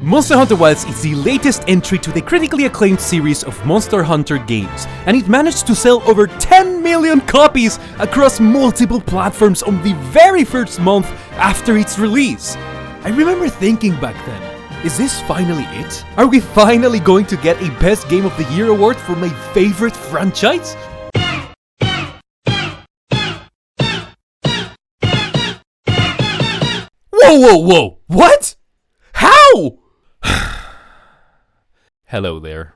Monster Hunter Wilds is the latest entry to the critically acclaimed series of Monster Hunter games, and it managed to sell over 10 million copies across multiple platforms on the very first month after its release. I remember thinking back then, is this finally it? Are we finally going to get a Best Game of the Year award for my favorite franchise? Whoa! What? How? Hello there.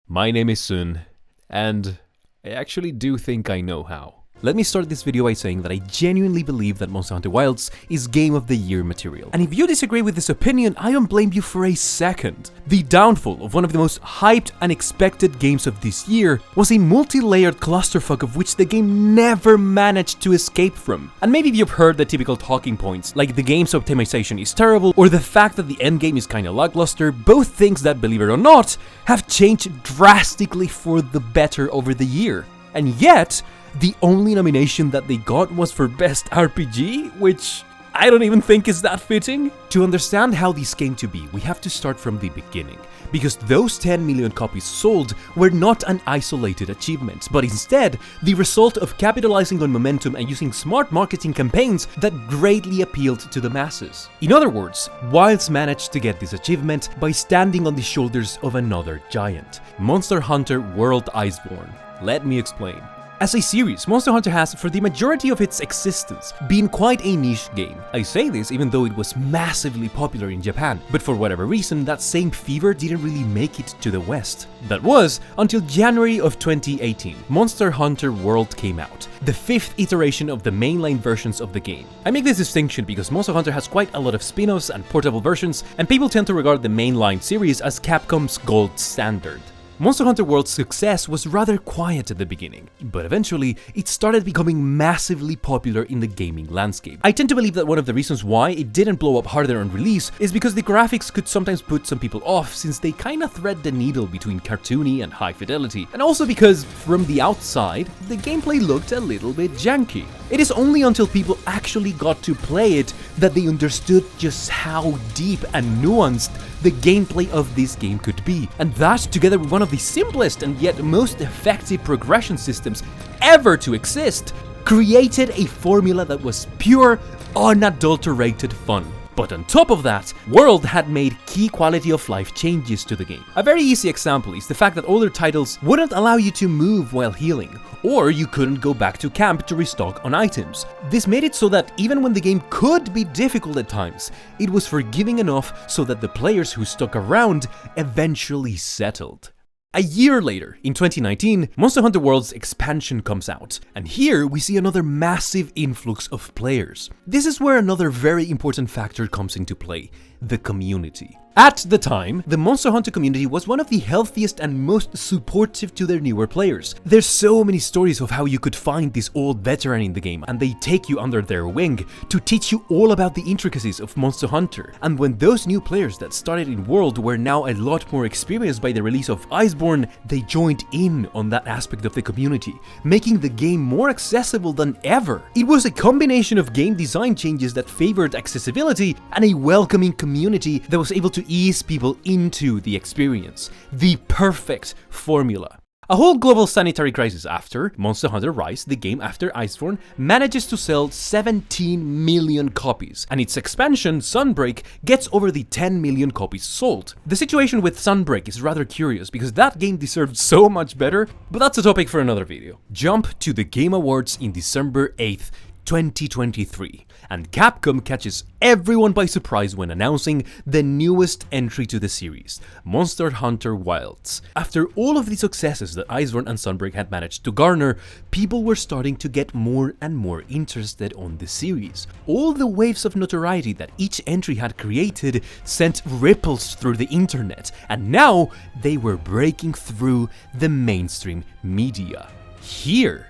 My name is Sun, and I actually do think I know how. Let me start this video by saying that I genuinely believe that Monster Hunter Wilds is Game of the Year material. And if you disagree with this opinion, I don't blame you for a second. The downfall of one of the most hyped and expected games of this year was a multi-layered clusterfuck of which the game never managed to escape from. And maybe you've heard the typical talking points, like the game's optimization is terrible, or the fact that the endgame is kinda lackluster, both things that, believe it or not, have changed drastically for the better over the year. And yet, the only nomination that they got was for Best RPG, which I don't even think is that fitting. To understand how this came to be, we have to start from the beginning, because those 10 million copies sold were not an isolated achievement, but instead the result of capitalizing on momentum and using smart marketing campaigns that greatly appealed to the masses. In other words, Wilds managed to get this achievement by standing on the shoulders of another giant, Monster Hunter World Iceborne. Let me explain. As a series, Monster Hunter has, for the majority of its existence, been quite a niche game. I say this even though it was massively popular in Japan, but for whatever reason, that same fever didn't really make it to the West. That was until January of 2018. Monster Hunter World came out, the fifth iteration of the mainline versions of the game. I make this distinction because Monster Hunter has quite a lot of spin-offs and portable versions, and people tend to regard the mainline series as Capcom's gold standard. Monster Hunter World's success was rather quiet at the beginning, but eventually it started becoming massively popular in the gaming landscape. I tend to believe that one of the reasons why it didn't blow up harder on release is because the graphics could sometimes put some people off, since they kinda thread the needle between cartoony and high fidelity, and also because, from the outside, the gameplay looked a little bit janky. It is only until people actually got to play it that they understood just how deep and nuanced the gameplay of this game could be, and that, together with one of the simplest and yet most effective progression systems ever to exist, created a formula that was pure, unadulterated fun. But on top of that, World had made key quality of life changes to the game. A very easy example is the fact that older titles wouldn't allow you to move while healing, or you couldn't go back to camp to restock on items. This made it so that even when the game could be difficult at times, it was forgiving enough so that the players who stuck around eventually settled. A year later, in 2019, Monster Hunter World's expansion comes out, and here we see another massive influx of players. This is where another very important factor comes into play: the community. At the time, the Monster Hunter community was one of the healthiest and most supportive to their newer players. There's so many stories of how you could find this old veteran in the game, and they take you under their wing to teach you all about the intricacies of Monster Hunter. And when those new players that started in World were now a lot more experienced by the release of Iceborne, they joined in on that aspect of the community, making the game more accessible than ever. It was a combination of game design changes that favored accessibility and a welcoming community that was able to ease people into the experience. The perfect formula. A whole global sanitary crisis after, Monster Hunter Rise, the game after Iceborne, manages to sell 17 million copies, and its expansion, Sunbreak, gets over the 10 million copies sold. The situation with Sunbreak is rather curious because that game deserved so much better, but that's a topic for another video. Jump to the Game Awards in December 8th, 2023, and Capcom catches everyone by surprise when announcing the newest entry to the series, Monster Hunter Wilds. After all of the successes that Iceborne and Sunbreak had managed to garner, people were starting to get more and more interested on the series. All the waves of notoriety that each entry had created sent ripples through the internet, and now they were breaking through the mainstream media. Here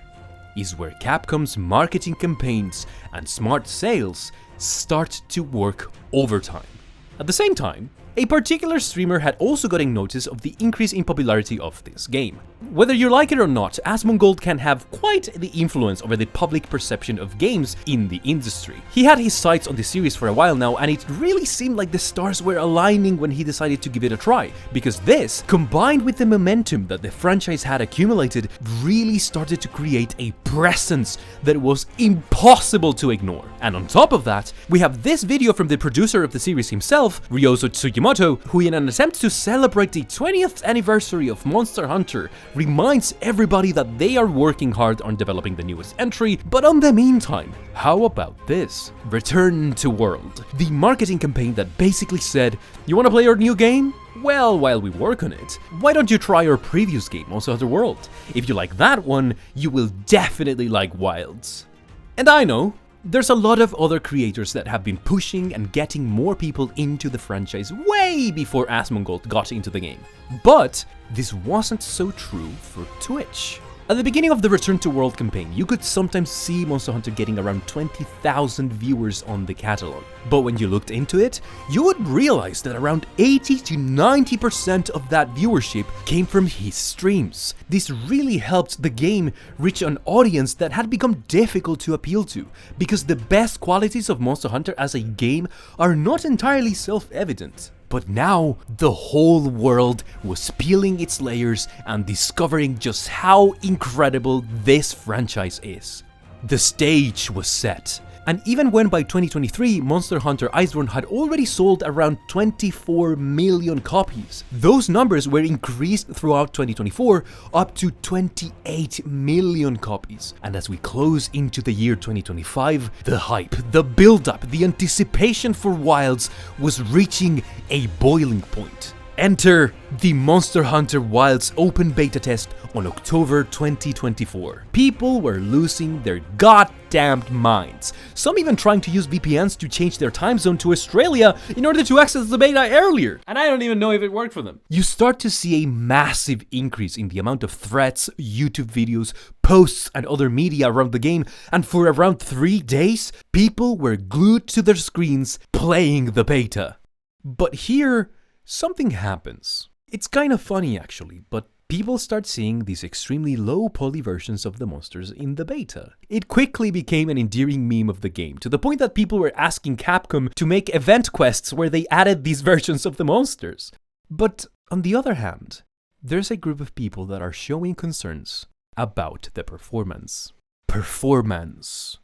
is where Capcom's marketing campaigns and smart sales start to work overtime. At the same time, a particular streamer had also gotten notice of the increase in popularity of this game. Whether you like it or not, Asmongold can have quite the influence over the public perception of games in the industry. He had his sights on the series for a while now, and it really seemed like the stars were aligning when he decided to give it a try, because this, combined with the momentum that the franchise had accumulated, really started to create a presence that was impossible to ignore. And on top of that, we have this video from the producer of the series himself, Ryozo Tsukimoto, who in an attempt to celebrate the 20th anniversary of Monster Hunter, reminds everybody that they are working hard on developing the newest entry, but in the meantime, how about this? Return to World, the marketing campaign that basically said, you wanna play our new game? Well, while we work on it, why don't you try our previous game, Monster Hunter World? If you like that one, you will definitely like Wilds. And I know, there's a lot of other creators that have been pushing and getting more people into the franchise way before Asmongold got into the game. But this wasn't so true for Twitch. At the beginning of the Return to World campaign, you could sometimes see Monster Hunter getting around 20,000 viewers on the catalog. But when you looked into it, you would realize that around 80 to 90% of that viewership came from his streams. This really helped the game reach an audience that had become difficult to appeal to, because the best qualities of Monster Hunter as a game are not entirely self-evident. But now, the whole world was peeling its layers and discovering just how incredible this franchise is. The stage was set. And even when by 2023, Monster Hunter Iceborne had already sold around 24 million copies, those numbers were increased throughout 2024 up to 28 million copies. And as we close into the year 2025, the hype, the build-up, the anticipation for Wilds was reaching a boiling point. Enter the Monster Hunter Wilds open beta test on October 2024. People were losing their goddamned minds. Some even trying to use VPNs to change their time zone to Australia in order to access the beta earlier. And I don't even know if it worked for them. You start to see a massive increase in the amount of threads, YouTube videos, posts, and other media around the game, and for around 3 days, people were glued to their screens playing the beta. But here, something happens. It's kind of funny actually, but people start seeing these extremely low poly versions of the monsters in the beta. It quickly became an endearing meme of the game, to the point that people were asking Capcom to make event quests where they added these versions of the monsters. But on the other hand, there's a group of people that are showing concerns about the performance. Performance.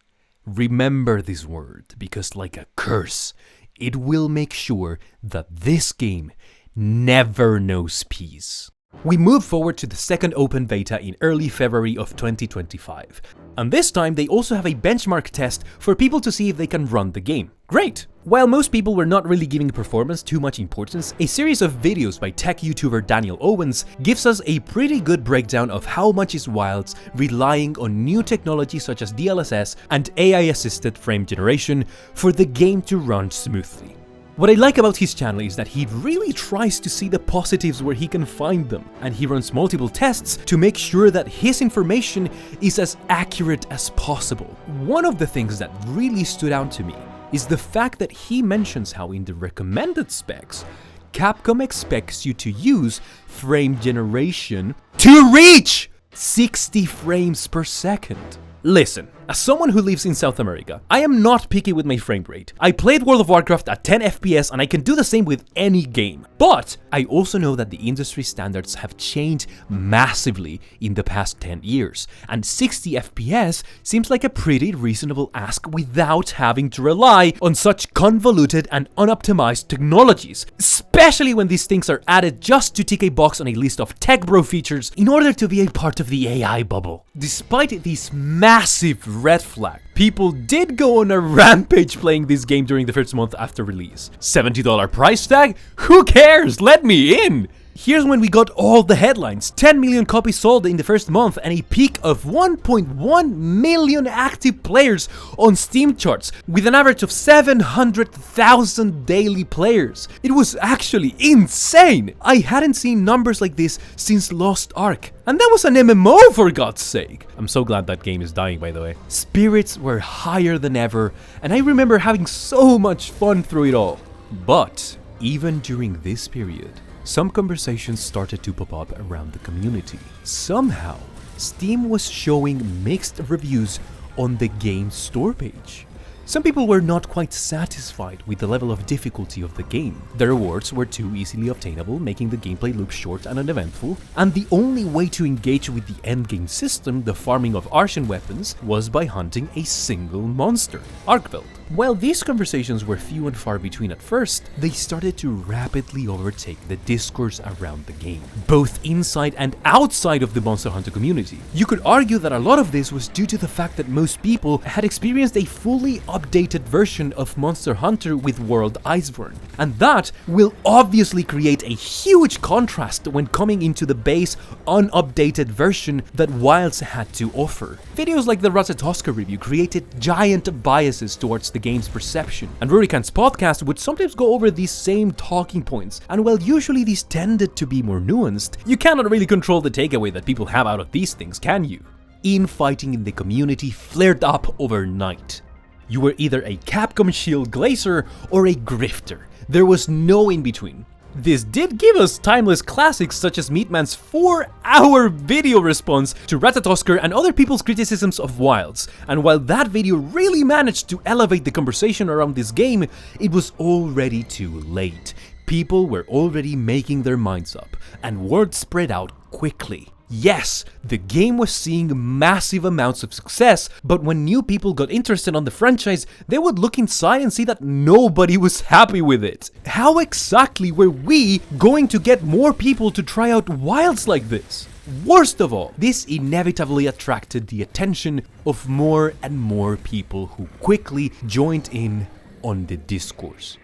Remember this word, because like a curse, it will make sure that this game never knows peace. We move forward to the second open beta in early February of 2025. And this time they also have a benchmark test for people to see if they can run the game. Great! While most people were not really giving performance too much importance, a series of videos by tech YouTuber Daniel Owens gives us a pretty good breakdown of how much is Wilds relying on new technology such as DLSS and AI-assisted frame generation for the game to run smoothly. What I like about his channel is that he really tries to see the positives where he can find them, and he runs multiple tests to make sure that his information is as accurate as possible. One of the things that really stood out to me is the fact that he mentions how in the recommended specs, Capcom expects you to use frame generation to reach 60 frames per second. Listen, as someone who lives in South America, I am not picky with my frame rate. I played World of Warcraft at 10 FPS and I can do the same with any game. But I also know that the industry standards have changed massively in the past 10 years, and 60 FPS seems like a pretty reasonable ask without having to rely on such convoluted and unoptimized technologies, especially when these things are added just to tick a box on a list of tech bro features in order to be a part of the AI bubble. Despite this massive red flag, people did go on a rampage playing this game during the first month after release. $70 price tag? Who cares? Let me in! Here's when we got all the headlines. 10 million copies sold in the first month and a peak of 1.1 million active players on Steam charts with an average of 700,000 daily players. It was actually insane! I hadn't seen numbers like this since Lost Ark. And that was an MMO, for God's sake! I'm so glad that game is dying, by the way. Spirits were higher than ever, and I remember having so much fun through it all. But even during this period, some conversations started to pop up around the community. Somehow, Steam was showing mixed reviews on the game's store page. Some people were not quite satisfied with the level of difficulty of the game. The rewards were too easily obtainable, making the gameplay loop short and uneventful, and the only way to engage with the endgame system, the farming of Artian weapons, was by hunting a single monster, Arkveld. While these conversations were few and far between at first, they started to rapidly overtake the discourse around the game, both inside and outside of the Monster Hunter community. You could argue that a lot of this was due to the fact that most people had experienced a fully updated version of Monster Hunter with World Iceborne, and that will obviously create a huge contrast when coming into the base, unupdated version that Wilds had to offer. Videos like the Ratatoska review created giant biases towards the game's perception, and Rurikan's podcast would sometimes go over these same talking points, and while usually these tended to be more nuanced, you cannot really control the takeaway that people have out of these things, can you? Infighting in the community flared up overnight. You were either a Capcom shield glazer or a grifter. There was no in between. This did give us timeless classics such as Meatman's 4-hour video response to Ratatosker and other people's criticisms of Wilds, and while that video really managed to elevate the conversation around this game, it was already too late. People were already making their minds up, and word spread out quickly. Yes, the game was seeing massive amounts of success, but when new people got interested on the franchise, they would look inside and see that nobody was happy with it. How exactly were we going to get more people to try out Wilds like this? Worst of all, this inevitably attracted the attention of more and more people who quickly joined in on the discourse.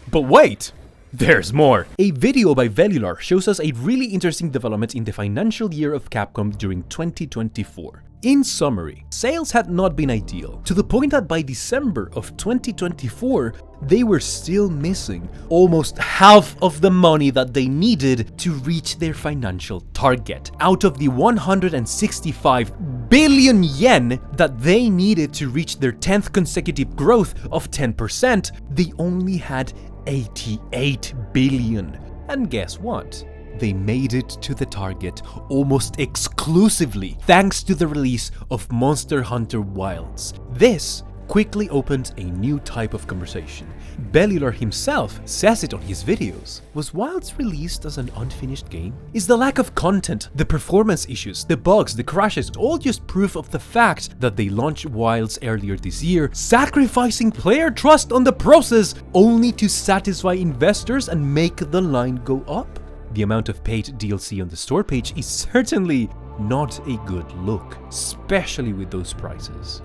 But wait! There's more! A video by Velular shows us a really interesting development in the financial year of Capcom during 2024. In summary, sales had not been ideal, to the point that by December of 2024, they were still missing almost half of the money that they needed to reach their financial target. Out of the 165 billion yen that they needed to reach their 10th consecutive growth of 10%, they only had 88 billion. And guess what? They made it to the target almost exclusively thanks to the release of Monster Hunter Wilds. This quickly opened a new type of conversation. Velular himself says it on his videos. Was Wilds released as an unfinished game? Is the lack of content, the performance issues, the bugs, the crashes, all just proof of the fact that they launched Wilds earlier this year, sacrificing player trust on the process only to satisfy investors and make the line go up? The amount of paid DLC on the store page is certainly not a good look, especially with those prices.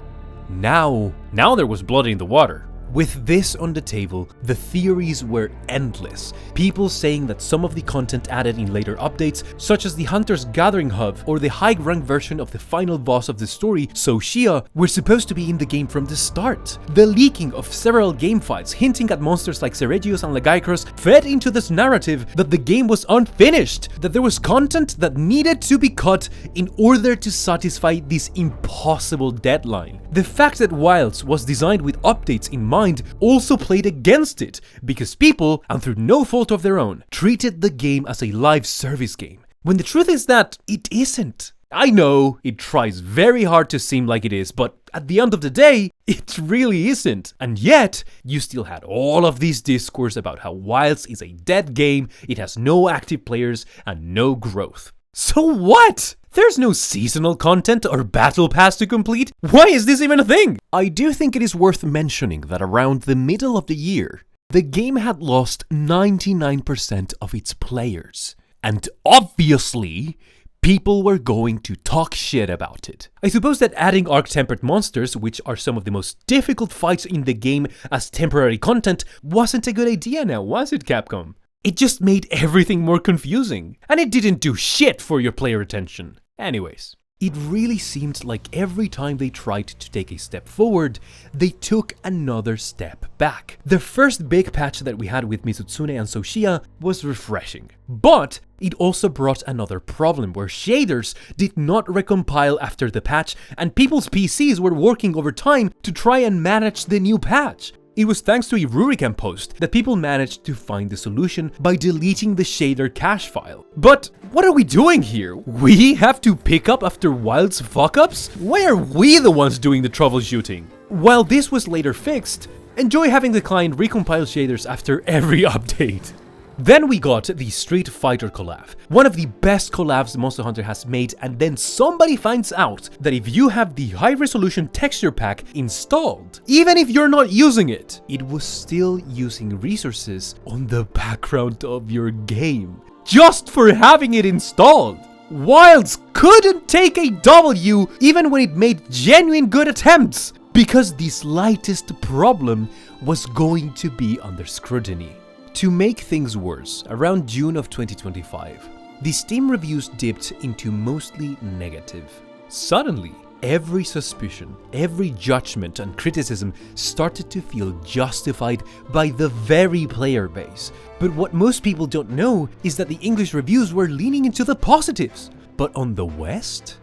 Now there was blood in the water. With this on the table, the theories were endless. People saying that some of the content added in later updates, such as the Hunter's Gathering Hub or the high-rank version of the final boss of the story, Soshia, were supposed to be in the game from the start. The leaking of several game fights hinting at monsters like Seregios and Lagaikros fed into this narrative that the game was unfinished, that there was content that needed to be cut in order to satisfy this impossible deadline. The fact that Wilds was designed with updates in mind also played against it, because people, and through no fault of their own, treated the game as a live service game, when the truth is that it isn't. I know, it tries very hard to seem like it is, but at the end of the day, it really isn't. And yet, you still had all of these discourse about how Wilds is a dead game, it has no active players, and no growth. So what? There's no seasonal content or battle pass to complete? Why is this even a thing? I do think it is worth mentioning that around the middle of the year, the game had lost 99% of its players. And obviously, people were going to talk shit about it. I suppose that adding Arc-Tempered monsters, which are some of the most difficult fights in the game, as temporary content wasn't a good idea now, was it, Capcom? It just made everything more confusing, and it didn't do shit for your player retention. Anyways, it really seemed like every time they tried to take a step forward, they took another step back. The first big patch that we had with Mizutsune and Soshia was refreshing, but it also brought another problem where shaders did not recompile after the patch, and people's PCs were working overtime to try and manage the new patch. It was thanks to a Rurikam post that people managed to find the solution by deleting the shader cache file. But what are we doing here? We have to pick up after Wild's fuck-ups? Why are we the ones doing the troubleshooting? While this was later fixed, enjoy having the client recompile shaders after every update. Then we got the Street Fighter collab, one of the best collabs Monster Hunter has made, and then somebody finds out that if you have the high resolution texture pack installed, even if you're not using it, it was still using resources on the background of your game, just for having it installed. Wilds couldn't take a W even when it made genuine good attempts, because the slightest problem was going to be under scrutiny. To make things worse, around June of 2025, the Steam reviews dipped into mostly negative. Suddenly, every suspicion, every judgment and criticism started to feel justified by the very player base. But what most people don't know is that the English reviews were leaning into the positives. But on the West,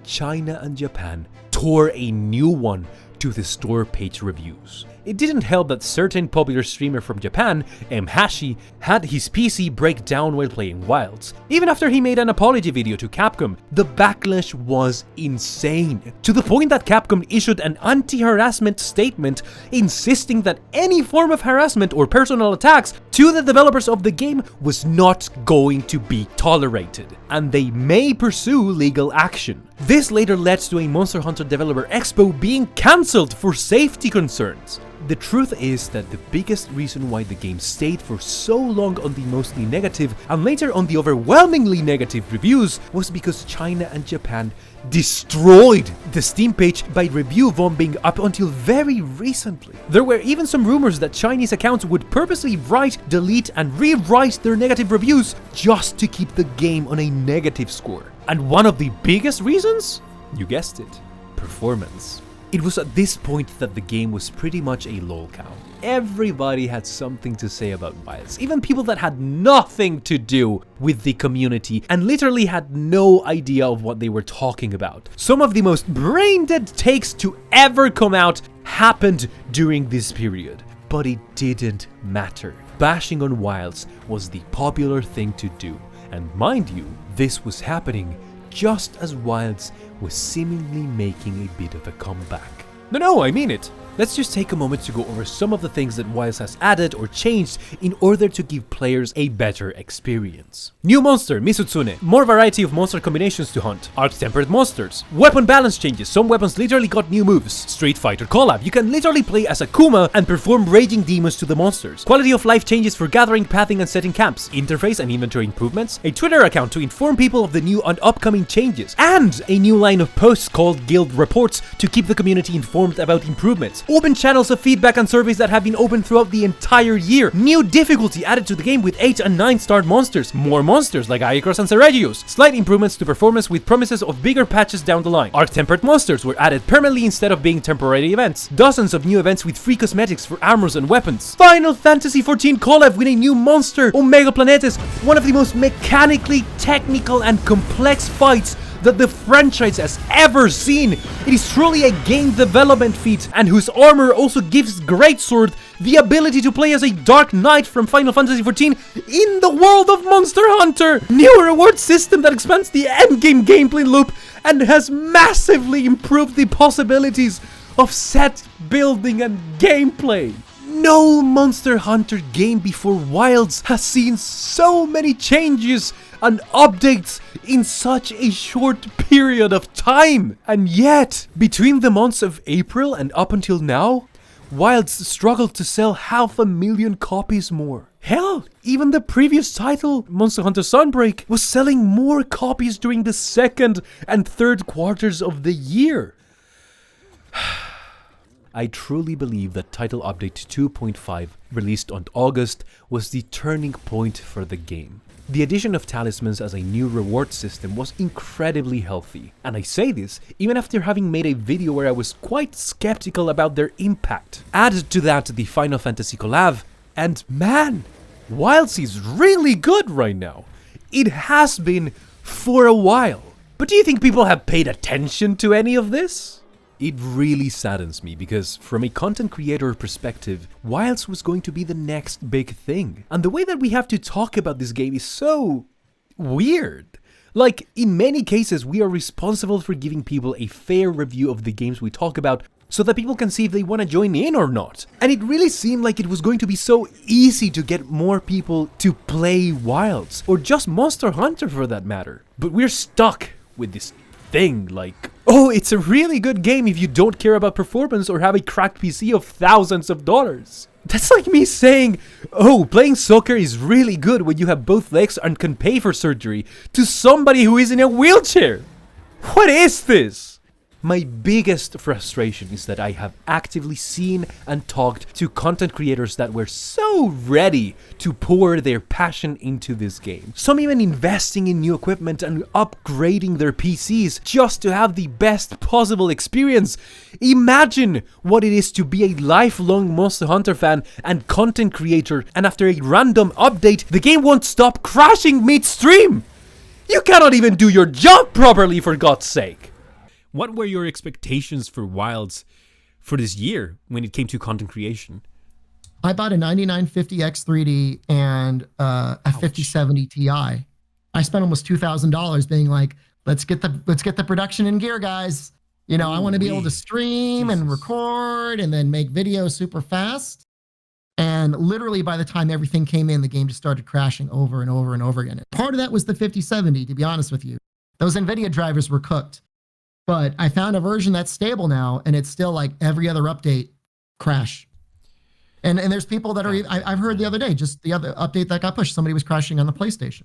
China and Japan tore a new one to the store page reviews. It didn't help that certain popular streamer from Japan, Hashi, had his PC break down while playing Wilds. Even after he made an apology video to Capcom, the backlash was insane, to the point that Capcom issued an anti-harassment statement insisting that any form of harassment or personal attacks to the developers of the game was not going to be tolerated, and they may pursue legal action. This later led to a Monster Hunter Developer Expo being cancelled for safety concerns. The truth is that the biggest reason why the game stayed for so long on the mostly negative and later on the overwhelmingly negative reviews was because China and Japan destroyed the Steam page by review bombing up until very recently. There were even some rumors that Chinese accounts would purposely write, delete and rewrite their negative reviews just to keep the game on a negative score. And one of the biggest reasons? You guessed it, performance. It was at this point that the game was pretty much a lol cow. Everybody had something to say about Wilds, even people that had nothing to do with the community and literally had no idea of what they were talking about. Some of the most brain-dead takes to ever come out happened during this period, but it didn't matter. Bashing on Wilds was the popular thing to do, and mind you, this was happening just as Wilds was seemingly making a bit of a comeback. No, I mean it. Let's just take a moment to go over some of the things that Wilds has added or changed in order to give players a better experience. New monster, Misutsune. More variety of monster combinations to hunt. Arc-tempered monsters. Weapon balance changes. Some weapons literally got new moves. Street Fighter collab. You can literally play as Akuma and perform raging demons to the monsters. Quality of life changes for gathering, pathing and setting camps. Interface and inventory improvements. A Twitter account to inform people of the new and upcoming changes. And a new line of posts called Guild Reports to keep the community informed about improvements. Open channels of feedback and surveys that have been open throughout the entire year. New difficulty added to the game with 8 and 9 star monsters. More monsters like Iacross and Seregios. Slight improvements to performance with promises of bigger patches down the line. Arc-tempered monsters were added permanently instead of being temporary events. Dozens of new events with free cosmetics for armors and weapons. Final Fantasy XIV collab with a new monster, Omega Planetes, one of the most mechanically technical and complex fights that the franchise has ever seen. It is truly a game development feat, and whose armor also gives Greatsword the ability to play as a Dark Knight from Final Fantasy XIV in the world of Monster Hunter. New reward system that expands the endgame gameplay loop and has massively improved the possibilities of set building and gameplay. No Monster Hunter game before Wilds has seen so many changes and updates in such a short period of time. And yet, between the months of April and up until now, Wilds struggled to sell 500,000 copies more. Hell, even the previous title, Monster Hunter Sunbreak, was selling more copies during the second and third quarters of the year. I truly believe that title update 2.5, released on August, was the turning point for the game. The addition of talismans as a new reward system was incredibly healthy, and I say this even after having made a video where I was quite skeptical about their impact. Add to that the Final Fantasy collab, and man, Wilds is really good right now. It has been for a while. But do you think people have paid attention to any of this? It really saddens me because from a content creator perspective, Wilds was going to be the next big thing. And the way that we have to talk about this game is so weird. Like, in many cases, we are responsible for giving people a fair review of the games we talk about so that people can see if they want to join in or not. And it really seemed like it was going to be so easy to get more people to play Wilds, or just Monster Hunter for that matter. But we're stuck with this thing like, oh, it's a really good game if you don't care about performance or have a cracked PC of thousands of dollars. That's like me saying, oh, playing soccer is really good when you have both legs and can pay for surgery, to somebody who is in a wheelchair. What is this? My biggest frustration is that I have actively seen and talked to content creators that were so ready to pour their passion into this game. Some even investing in new equipment and upgrading their PCs just to have the best possible experience. Imagine what it is to be a lifelong Monster Hunter fan and content creator, and after a random update, the game won't stop crashing mid-stream. You cannot even do your job properly, for God's sake. What were your expectations for Wilds for this year when it came to content creation? I bought a 9950X 3D and a 5070 Ti. I spent almost $2,000 being like, let's get the production in gear, guys. You know, I want to be able to stream and record and then make videos super fast. And literally by the time everything came in, the game just started crashing over and over and over again. Part of that was the 5070, to be honest with you. Those NVIDIA drivers were cooked. But I found a version that's stable now, and it's still like every other update crash. And there's people that are, I've heard the other day, just the other update that got pushed, somebody was crashing on the PlayStation.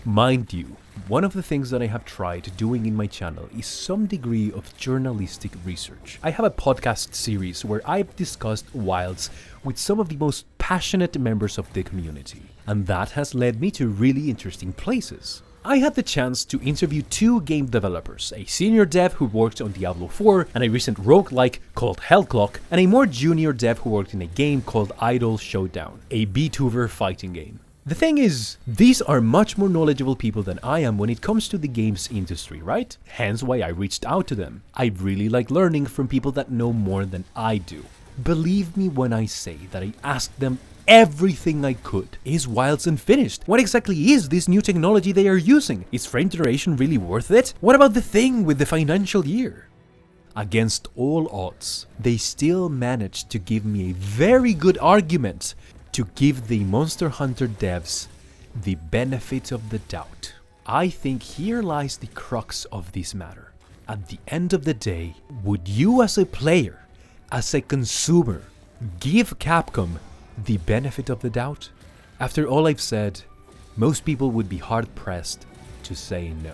Mind you, one of the things that I have tried doing in my channel is some degree of journalistic research. I have a podcast series where I've discussed Wilds with some of the most passionate members of the community. And that has led me to really interesting places. I had the chance to interview two game developers, a senior dev who worked on Diablo 4 and a recent roguelike called Hellclock, and a more junior dev who worked in a game called Idol Showdown, a VTuber fighting game. The thing is, these are much more knowledgeable people than I am when it comes to the games industry, right? Hence why I reached out to them. I really like learning from people that know more than I do. Believe me when I say that I asked them everything I could. Is Wilds unfinished? What exactly is this new technology they are using? Is frame generation really worth it? What about the thing with the financial year? Against all odds, they still managed to give me a very good argument to give the Monster Hunter devs the benefit of the doubt. I think here lies the crux of this matter. At the end of the day, would you as a player, as a consumer, give Capcom the benefit of the doubt? After all I've said, most people would be hard-pressed to say no.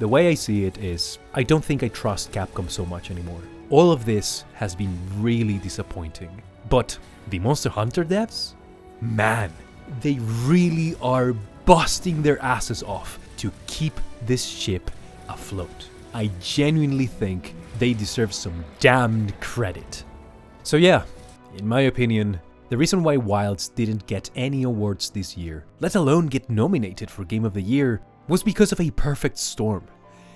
The way I see it is, I don't think I trust Capcom so much anymore. All of this has been really disappointing. But the Monster Hunter devs? Man, they really are busting their asses off to keep this ship afloat. I genuinely think they deserve some damned credit. So yeah, in my opinion, the reason why Wilds didn't get any awards this year, let alone get nominated for Game of the Year, was because of a perfect storm.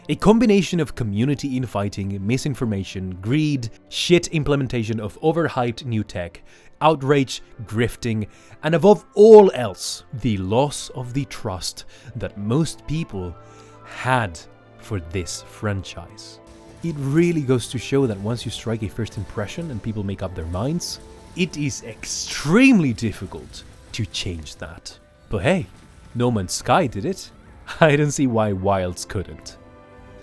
A combination of community infighting, misinformation, greed, shit implementation of overhyped new tech, outrage, grifting, and above all else, the loss of the trust that most people had for this franchise. It really goes to show that once you strike a first impression and people make up their minds, it is extremely difficult to change that. But hey, No Man's Sky did it. I don't see why Wilds couldn't.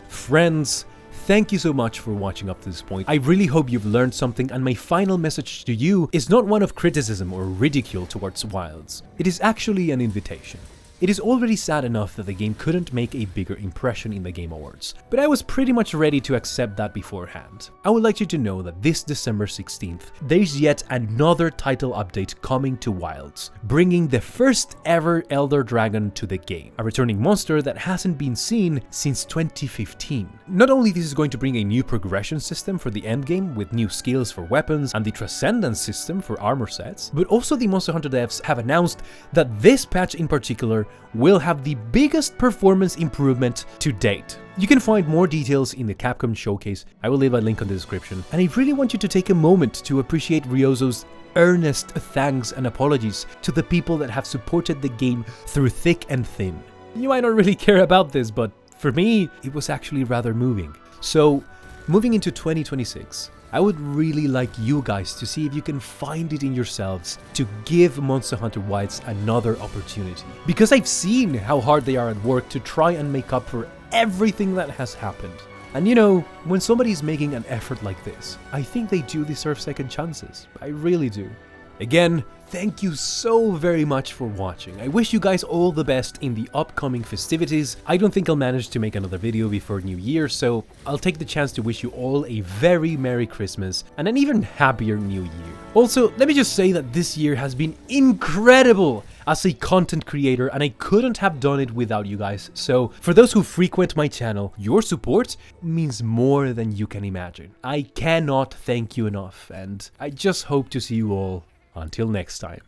Friends, thank you so much for watching up to this point. I really hope you've learned something, and my final message to you is not one of criticism or ridicule towards Wilds. It is actually an invitation. It is already sad enough that the game couldn't make a bigger impression in the Game Awards, but I was pretty much ready to accept that beforehand. I would like you to know that this December 16th, there's yet another title update coming to Wilds, bringing the first ever Elder Dragon to the game, a returning monster that hasn't been seen since 2015. Not only this is going to bring a new progression system for the endgame with new skills for weapons and the Transcendence system for armor sets, but also the Monster Hunter devs have announced that this patch in particular will have the biggest performance improvement to date. You can find more details in the Capcom showcase. I will leave a link on the description. And I really want you to take a moment to appreciate Ryozo's earnest thanks and apologies to the people that have supported the game through thick and thin. You might not really care about this, but for me, it was actually rather moving. So, moving into 2026, I would really like you guys to see if you can find it in yourselves to give Monster Hunter Wilds another opportunity. Because I've seen how hard they are at work to try and make up for everything that has happened. And you know, when somebody's making an effort like this, I think they do deserve second chances. I really do. Again, thank you so very much for watching. I wish you guys all the best in the upcoming festivities. I don't think I'll manage to make another video before New Year, so I'll take the chance to wish you all a very Merry Christmas and an even happier New Year. Also, let me just say that this year has been incredible as a content creator, and I couldn't have done it without you guys. So for those who frequent my channel, your support means more than you can imagine. I cannot thank you enough, and I just hope to see you all until next time.